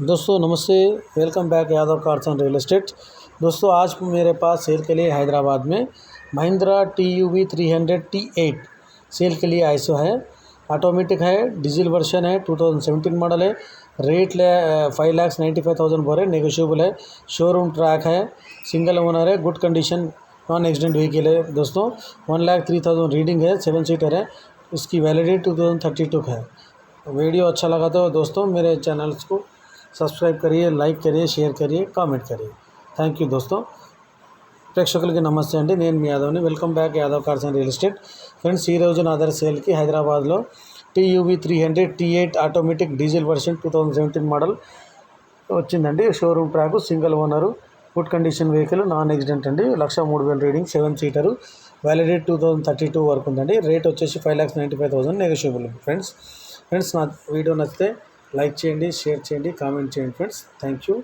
दोस्तों नमस्ते, welcome back Yadav cars and real estate. दोस्तों आज मेरे पास सेल के लिए हैदराबाद में महिंद्रा TUV 300 T8 सेल के लिए आईसो है। ऑटोमेटिक है, डीजल वर्जन है, 2017 मॉडल है। रेट 5,95,000 बोल रहे, नेगोशिएबल है। शोरूम ट्रैक है, सिंगल ओनर है, good condition, non accident vehicle है। दोस्तों 1,03,000 रीडिंग है, 7 सीटर है। इसकी वैलिडिटी 2032 है। वीडियो अच्छा लगा तो दोस्तों मेरे चैनल्स को సబ్స్క్రైబ్ करिए, लाइक करिए, షేర్ करिए, కామెంట్ करिए। థ్యాంక్ యూ दोस्तों। ప్రేక్షకులకి నమస్తే అండి, నేను మీ యాదవ్ని। Welcome back Yadav cars and real estate. Friends ఈరోజు నా దగ్గర సేల్కి హైదరాబాద్లో TUV 300 T8 automatic diesel version 2017 model వచ్చిందండి। Showroom track, single owner, good condition vehicle, non accident అండి। 1,03,000 రీడింగ్, 7 సీటరు, వ్యాలిడిటీ 2032 వరకు ఉందండి। రేట్ వచ్చేసి 5,95,000 నెగోషియబుల్ ఫ్రెండ్స్। నా వీడియో నచ్చితే లైక్ చేయండి, షేర్ చేయండి, కామెంట్ చేయండి ఫ్రెండ్స్। Thank you.